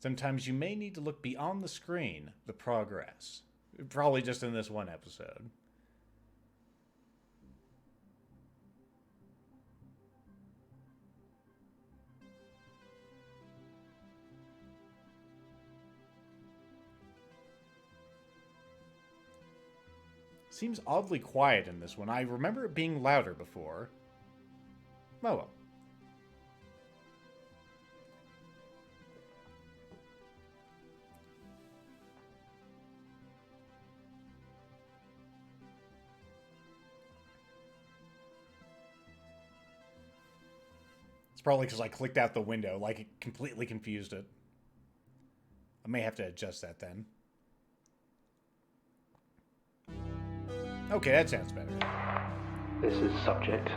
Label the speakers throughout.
Speaker 1: Sometimes you may need to look beyond the screen, the progress. Probably just in this one episode. Seems oddly quiet in this one. I remember it being louder before. Oh well. It's probably because I clicked out the window, like it completely confused it. I may have to adjust that then. Okay, that sounds better.
Speaker 2: This is subject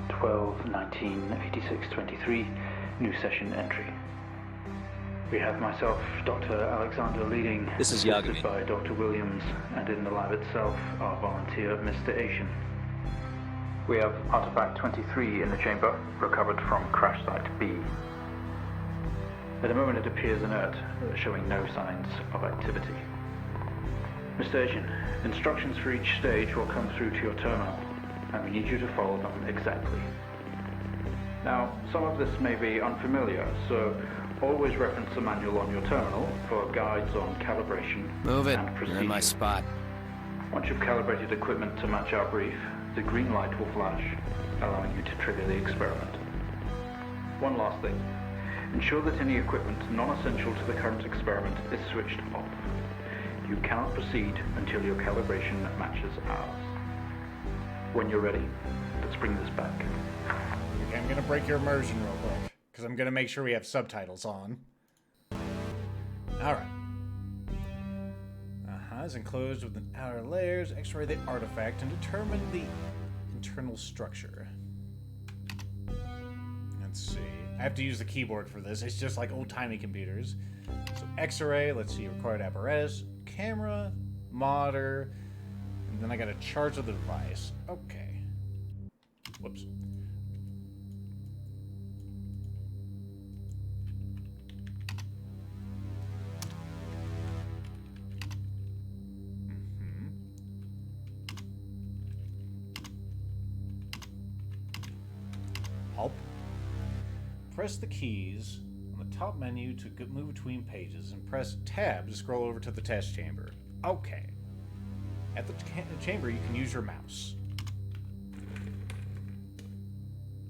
Speaker 2: 12-19-86-23, new session entry. We have myself, Dr. Alexander leading,
Speaker 3: This is
Speaker 2: assisted
Speaker 3: Yagami.
Speaker 2: by Dr. Williams, and in the lab itself, our volunteer, Mr. Asian. We have artifact 23 in the chamber, recovered from crash site B. At the moment it appears inert, showing no signs of activity. Mr. Asian, instructions for each stage will come through to your terminal, and we need you to follow them exactly. Now, some of this may be unfamiliar, so always reference the manual on your terminal for guides on calibration
Speaker 3: Move it.
Speaker 2: and procedure.
Speaker 3: You're in my spot.
Speaker 2: Once you've calibrated equipment to match our brief, the green light will flash, allowing you to trigger the experiment. One last thing. Ensure that any equipment non-essential to the current experiment is switched off. You cannot proceed until your calibration matches ours. When you're ready, let's bring this back.
Speaker 1: Okay, I'm going to break your immersion real quick, because I'm going to make sure we have subtitles on. Alright. Is enclosed within outer layers, x-ray the artifact, and determine the internal structure. Let's see. I have to use the keyboard for this. It's just like old-timey computers. So x-ray, let's see, required apparatus, camera, monitor, and then I gotta charge the device. Okay. Whoops. Help. Press the keys on the top menu to move between pages and press tab to scroll over to the test chamber. Okay. At the chamber, you can use your mouse.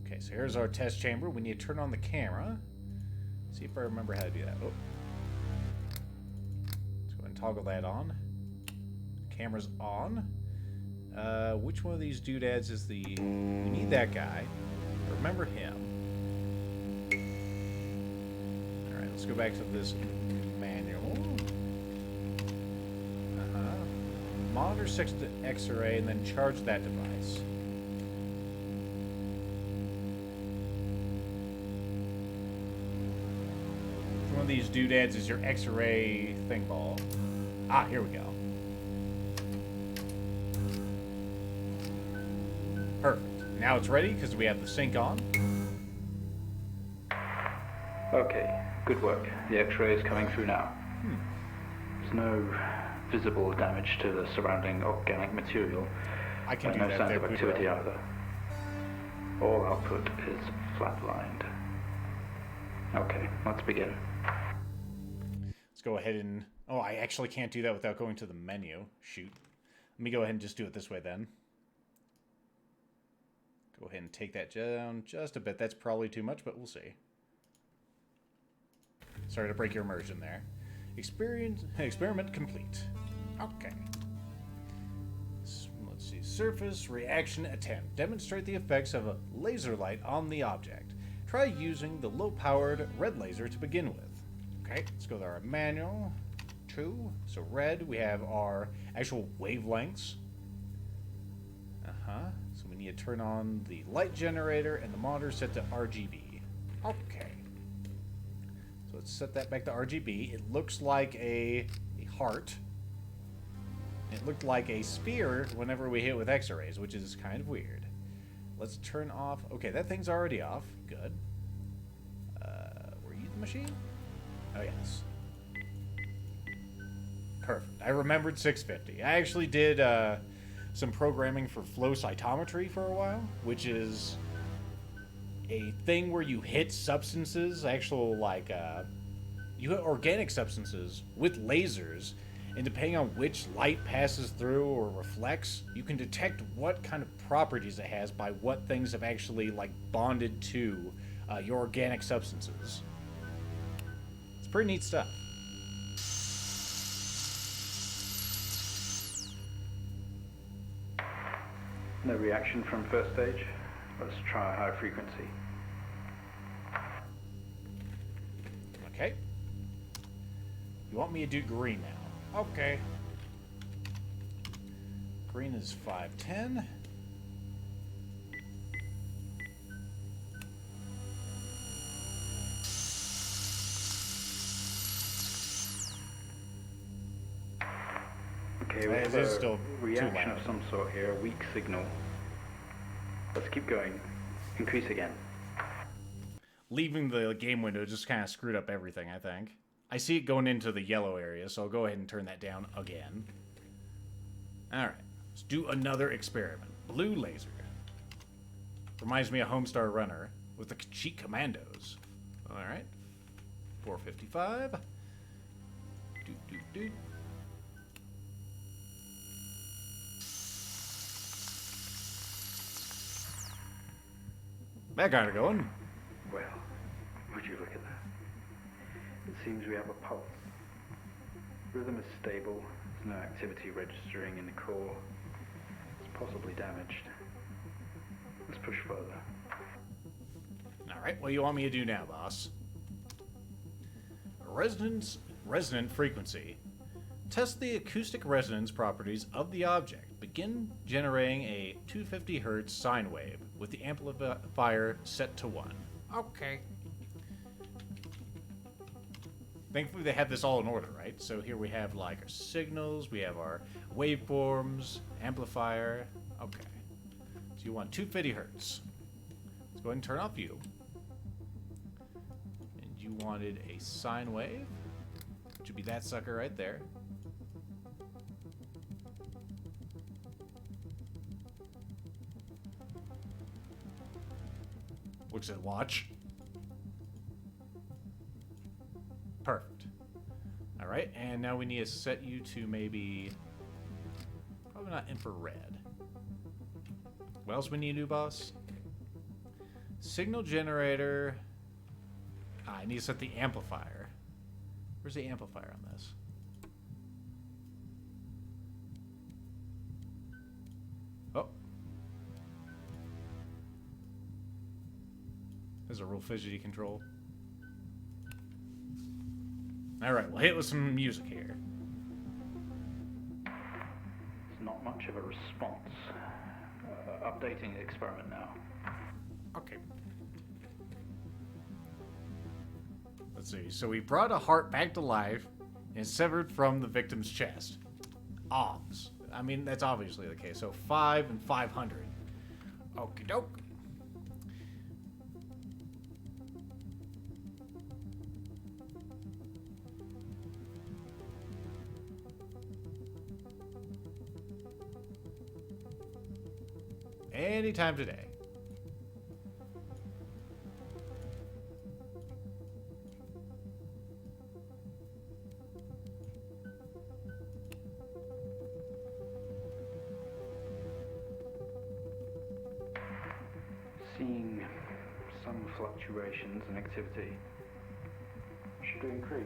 Speaker 1: Okay, so here's our test chamber. We need to turn on the camera. See if I remember how to do that. Oh. Let's go ahead and toggle that on. Camera's on. Which one of these doodads is the... We need that guy. Remember him. Alright, let's go back to this manual. Monitor 6 to X-ray and then charge that device. One of these doodads is your X-ray thing ball. Ah, here we go. Perfect. Now it's ready because we have the sync on.
Speaker 2: Okay, good work. The X-ray is coming through now. There's no visible damage to the surrounding organic material.
Speaker 1: I can do
Speaker 2: no
Speaker 1: that
Speaker 2: signs
Speaker 1: there
Speaker 2: of
Speaker 1: pretty
Speaker 2: activity
Speaker 1: well.
Speaker 2: either. All output is flatlined. Okay, let's begin.
Speaker 1: Let's go ahead and... Oh, I actually can't do that without going to the menu. Shoot. Let me go ahead and just do it this way then. Go ahead and take that down just a bit. That's probably too much, but we'll see. Sorry to break your immersion there. Experiment complete. Okay. Let's see. Surface reaction attempt. Demonstrate the effects of a laser light on the object. Try using the low-powered red laser to begin with. Okay, let's go to our manual. 2. So red, we have our actual wavelengths. So we need to turn on the light generator and the monitor set to RGB. Okay. So let's set that back to RGB. It looks like a heart. It looked like a spear whenever we hit with X-rays, which is kind of weird. Let's turn off... Okay, that thing's already off. Good. Were you the machine? Oh, yes. Perfect. I remembered 650. I actually did some programming for flow cytometry for a while, which is a thing where you hit substances, you hit organic substances with lasers, and depending on which light passes through or reflects, you can detect what kind of properties it has by what things have actually bonded to your organic substances. It's pretty neat stuff.
Speaker 2: No reaction from first stage. Let's try high frequency.
Speaker 1: Okay. You want me to do green now? Okay. Green is 510.
Speaker 2: Okay, we have a reaction of some sort here, a weak signal. Let's keep going. Increase again.
Speaker 1: Leaving the game window just kind of screwed up everything, I think. I see it going into the yellow area, so I'll go ahead and turn that down again. Alright, let's do another experiment. Blue laser. Reminds me of Homestar Runner with the cheat commandos. Alright. 455. Doot, doot, doot. That got her going.
Speaker 2: Well, would you look at that? It seems we have a pulse. Rhythm is stable. There's no activity registering in the core. It's possibly damaged. Let's push further.
Speaker 1: Alright, what do you want me to do now, boss? Resonant frequency. Test the acoustic resonance properties of the object. Begin generating a 250 Hz sine wave with the amplifier set to 1. Okay. Thankfully they have this all in order, right? So here we have our signals, we have our waveforms, amplifier. Okay. So you want 250 Hz. Let's go ahead and turn off you. And you wanted a sine wave, which would be that sucker right there. Which said watch. Perfect. Alright, and now we need to set you to maybe... probably not infrared. What else we need to do, boss? Signal generator... I need to set the amplifier. Where's the amplifier on this? Oh. There's a real fidgety control. Alright, we'll hit with some music here.
Speaker 2: It's not much of a response. Updating the experiment now.
Speaker 1: Okay. Let's see. So we brought a heart back to life and severed from the victim's chest. Obs. I mean, that's obviously the case. So 5 and 500. Okie doke. Anytime today.
Speaker 2: Seeing some fluctuations in activity. Should we increase?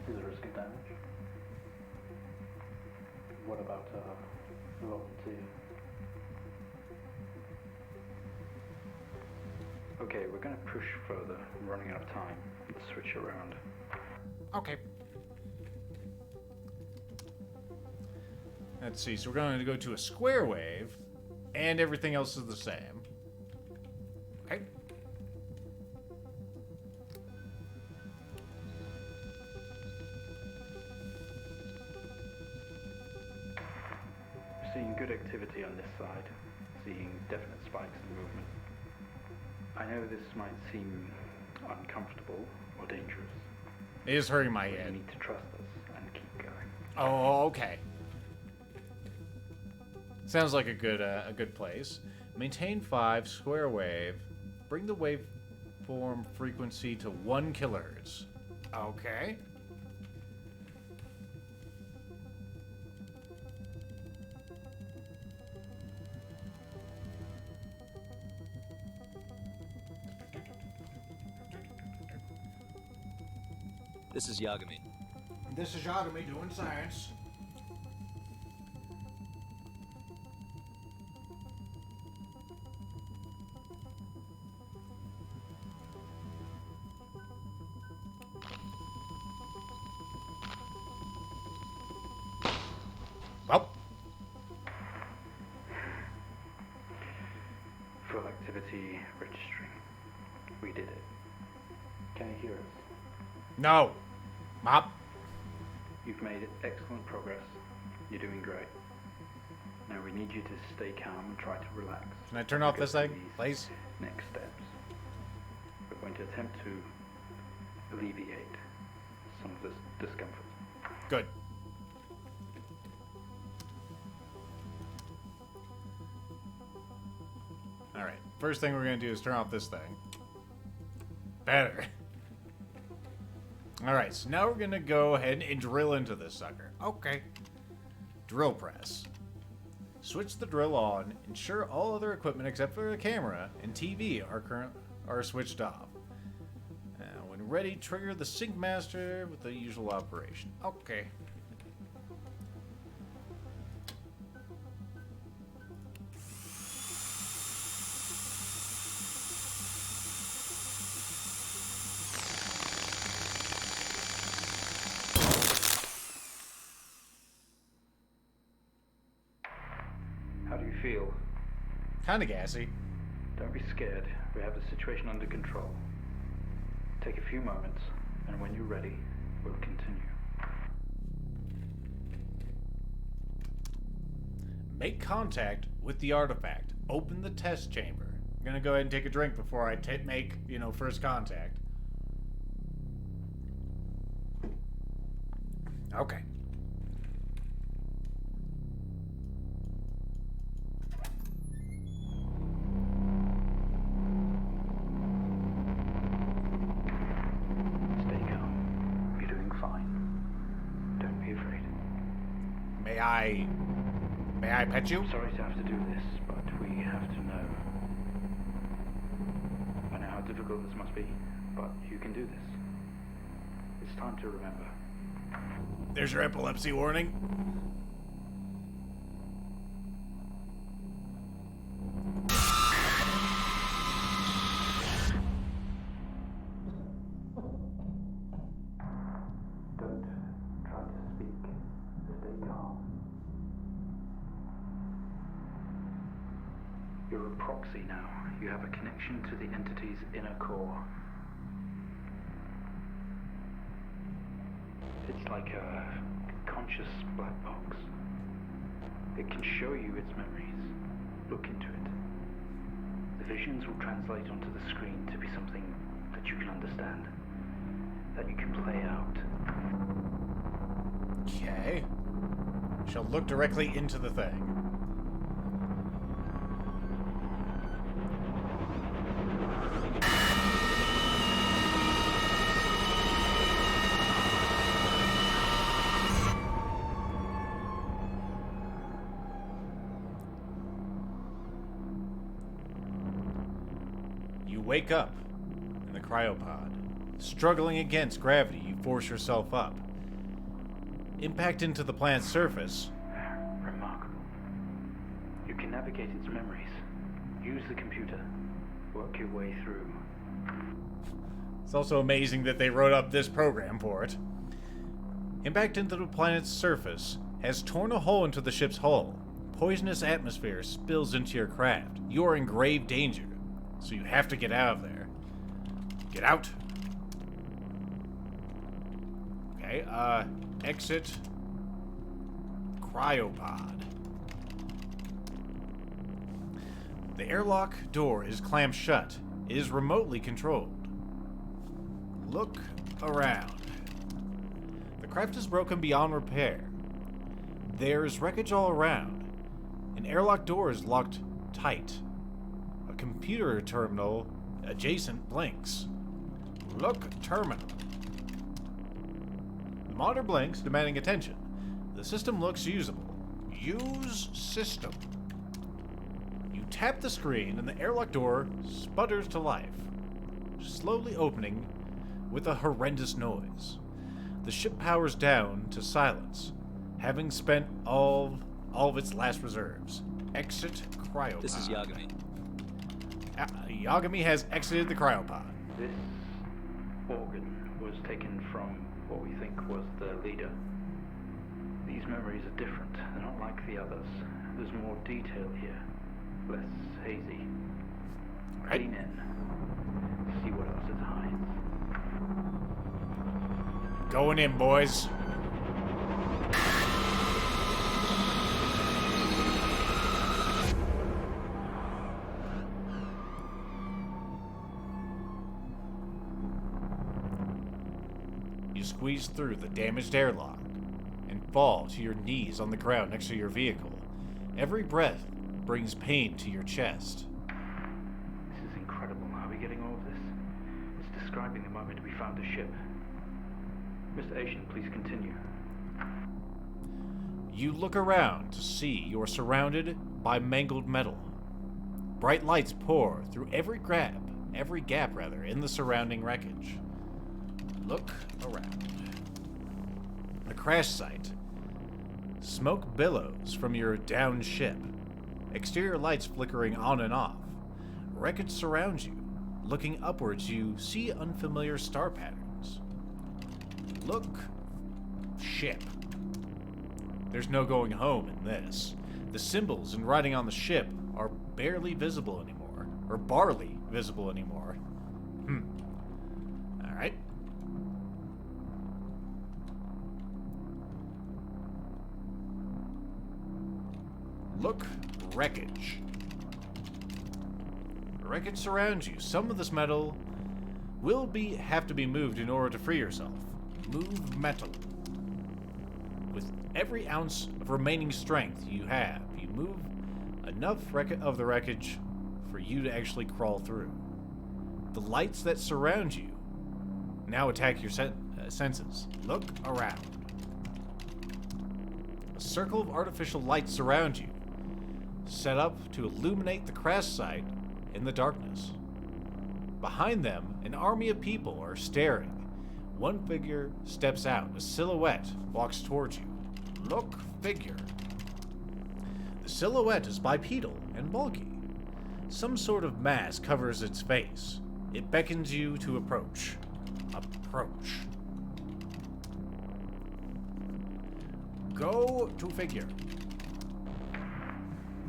Speaker 2: Is there risk of damage? What about velocity? Okay, we're going to push further. I'm running out of time. Let's switch around.
Speaker 1: Okay. Let's see. So we're going to go to a square wave, and everything else is the same. Okay.
Speaker 2: Seeing good activity on this side. Seeing definite spikes in movement. I know this might seem uncomfortable or dangerous.
Speaker 1: It is hurting my
Speaker 2: You
Speaker 1: head.
Speaker 2: need to trust us and keep going.
Speaker 1: Oh, okay. Sounds like a good place. Maintain 5 square wave. Bring the waveform frequency to 1 kilohertz. Okay.
Speaker 3: This is Yagami.
Speaker 1: This is Yagami doing science. Well.
Speaker 2: Full activity registering. We did it. Can you hear us?
Speaker 1: No. Mop.
Speaker 2: You've made excellent progress. You're doing great. Now we need you to stay calm and try to relax.
Speaker 1: Can I turn off this thing, please?
Speaker 2: Next steps. We're going to attempt to alleviate some of this discomfort.
Speaker 1: Good. Alright, first thing we're going to do is turn off this thing. Better. Alright, so now we're going to go ahead and drill into this sucker. Okay. Drill press. Switch the drill on. Ensure all other equipment except for the camera and TV are switched off. Now, when ready, trigger the sync master with the usual operation. Okay.
Speaker 2: How do you feel?
Speaker 1: Kinda gassy.
Speaker 2: Don't be scared. We have the situation under control. Take a few moments, and when you're ready, we'll continue.
Speaker 1: Make contact with the artifact. Open the test chamber. I'm gonna go ahead and take a drink before I make, first contact. Okay.
Speaker 2: Stay calm. You're doing fine. Don't be afraid.
Speaker 1: May I pet you?
Speaker 2: Sorry to have to do this, but we have to know. I know how difficult this must be, but you can do this. It's time to remember.
Speaker 1: There's your epilepsy warning.
Speaker 2: Don't try to speak. Stay calm. You're a proxy now. You have a connection to the entity's inner core. It's like a conscious black box. It can show you its memories. Look into it. The visions will translate onto the screen to be something that you can understand, that you can play out.
Speaker 1: Okay. Shall look directly into the thing. You wake up in the cryopod. Struggling against gravity, you force yourself up. Impact into the planet's surface.
Speaker 2: Remarkable. You can navigate its memories. Use the computer. Work your way through.
Speaker 1: It's also amazing that they wrote up this program for it. Impact into the planet's surface has torn a hole into the ship's hull. Poisonous atmosphere spills into your craft. You are in grave danger, so you have to get out of there. Get out. Okay, exit cryopod. The airlock door is clamped shut. It is remotely controlled. Look around. The craft is broken beyond repair. There's wreckage all around. An airlock door is locked tight. A computer terminal adjacent blinks. Look, terminal. The monitor blinks, demanding attention. The system looks usable. Use system. You tap the screen and the airlock door sputters to life, slowly opening with a horrendous noise. The ship powers down to silence, having spent all of its last reserves. Exit cryopod.
Speaker 3: This is Yagami.
Speaker 1: Yagami has exited the cryopod.
Speaker 2: This organ was taken from what we think was the leader. These memories are different. They're not like the others. There's more detail here. Less hazy.
Speaker 1: Right.
Speaker 2: Lean in. See what else it hides.
Speaker 1: Going in, boys. You squeeze through the damaged airlock and fall to your knees on the ground next to your vehicle. Every breath brings pain to your chest.
Speaker 2: This is incredible. How are we getting all of this? It's describing the moment we found the ship. Mr. Asian, please continue.
Speaker 1: You look around to see you're surrounded by mangled metal. Bright lights pour through every gap in the surrounding wreckage. Look around. The crash site. Smoke billows from your downed ship. Exterior lights flickering on and off. Wreckage surrounds you. Looking upwards, you see unfamiliar star patterns. Look. Ship. There's no going home in this. The symbols and writing on the ship are barely visible anymore. Or barely visible anymore. Alright. Look. Wreckage. Wreckage surrounds you. Some of this metal will have to be moved in order to free yourself. Move metal. With every ounce of remaining strength you have, you move enough of the wreckage for you to actually crawl through. The lights that surround you now attack your senses. Look around. A circle of artificial lights surround you, set up to illuminate the crash site in the darkness. Behind them, an army of people are staring. One figure steps out. A silhouette walks towards you. Look, figure. The silhouette is bipedal and bulky. Some sort of mask covers its face. It beckons you to approach. Approach. Go to figure.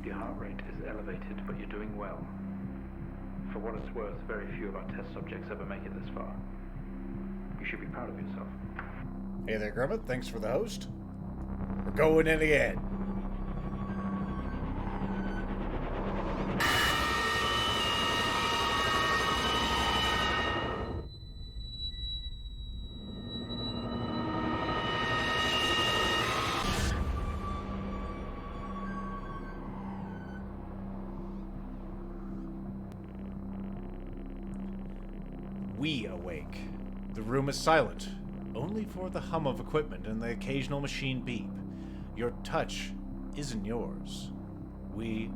Speaker 2: Your heart rate is elevated, but you're doing well. For what it's worth, very few of our test subjects ever make it this far. You should be proud of yourself.
Speaker 1: Hey there, Grummet. Thanks for the host. We're going in again. We awake. The room is silent, only for the hum of equipment and the occasional machine beep. Your touch isn't yours. We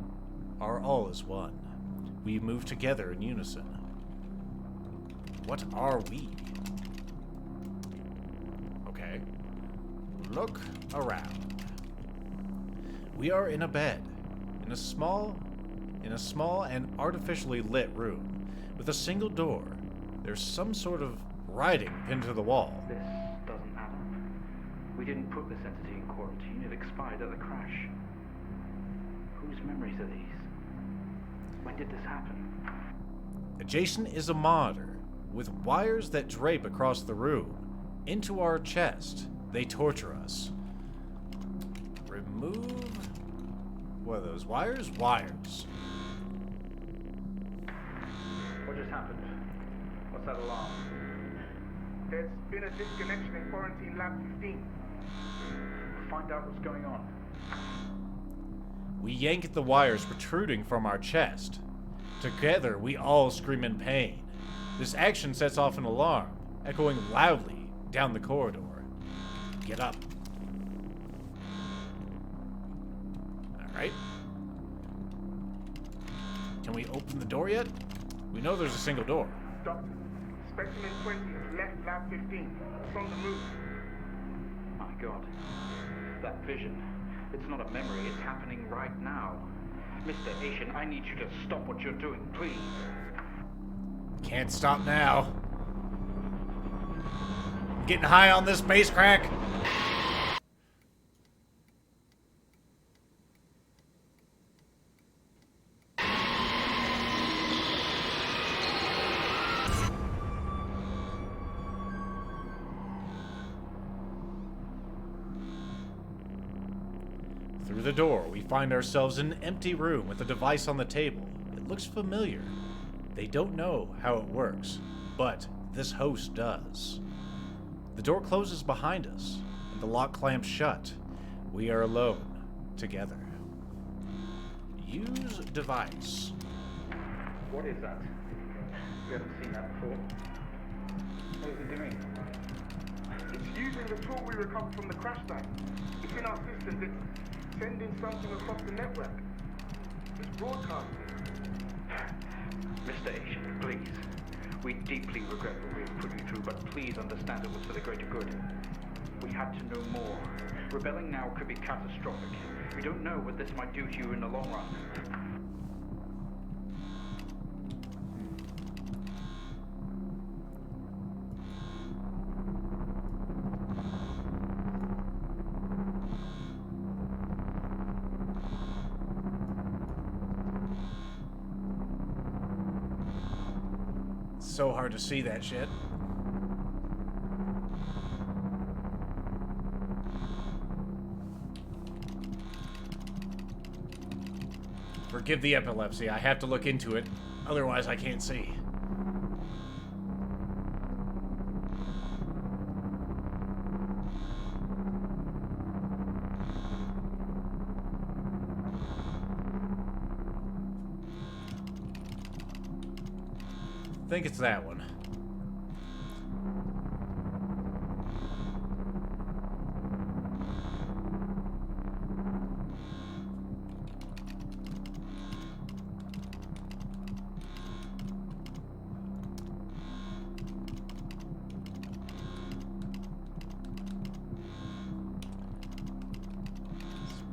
Speaker 1: are all as one. We move together in unison. What are we? Okay. Look around. We are in a bed, in a small and artificially lit room, with a single door. There's some sort of writing pinned to the wall.
Speaker 2: This doesn't add up. We didn't put this entity in quarantine. It expired at the crash. Whose memories are these? When did this happen?
Speaker 1: Adjacent is a monitor with wires that drape across the room. Into our chest, they torture us. Remove... what are those wires? Wires.
Speaker 2: What just happened? What's that alarm?
Speaker 4: There's been a disconnection in quarantine lab 15.
Speaker 2: We'll find out what's going on.
Speaker 1: We yank at the wires protruding from our chest. Together, we all scream in pain. This action sets off an alarm, echoing loudly down the corridor. Get up. Alright. Can we open the door yet? We know there's a single door.
Speaker 3: Doctor, specimen 20 left lab 15. It's on the move.
Speaker 2: My God. That vision. It's not a memory, it's happening right now. Mr. Asian, I need you to stop what you're doing, please.
Speaker 1: Can't stop now. Getting high on this space crack. Through the door, we find ourselves in an empty room with a device on the table. It looks familiar. They don't know how it works, but this host does. The door closes behind us, and the lock clamps shut. We are alone, together. Use device.
Speaker 2: What is that? We haven't seen that before. What is it doing?
Speaker 3: It's using the tool we recovered from the crash site. It's in our systems. It's sending something across the network. It's broadcasting.
Speaker 2: Mr. Asian, please. We deeply regret what we have put you through, but please understand it was for the greater good. We had to know more. Rebelling now could be catastrophic. We don't know what this might do to you in the long run.
Speaker 1: So hard to see that shit. Forgive the epilepsy. I have to look into it. Otherwise, I can't see. I think it's that one.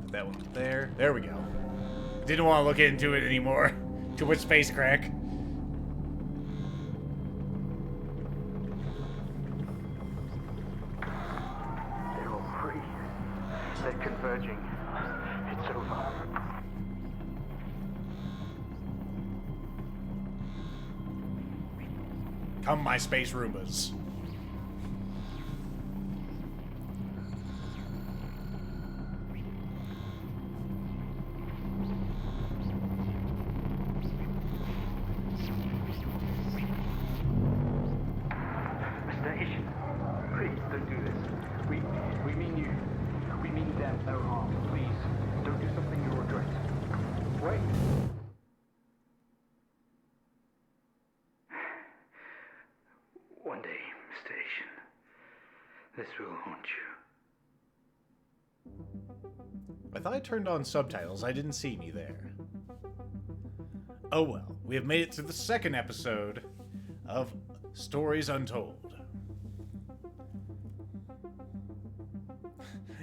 Speaker 1: Put that one there. There we go. Didn't want to look into it anymore. Too much space crack.
Speaker 2: They're converging. It's over.
Speaker 1: Come, my space Roombas.
Speaker 2: Mr. Asian, please don't do this. We mean you. We mean them no harm. Please, don't do something you'll regret. Wait. One day, Mr. Asian, this will haunt you.
Speaker 1: I thought I turned on subtitles. I didn't see me there. Oh well, we have made it to the second episode of Stories Untold.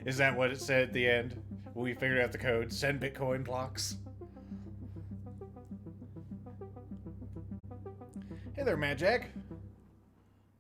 Speaker 1: Is that what it said at the end? When we figured out the code, send Bitcoin blocks. Hey there, Mad Jack.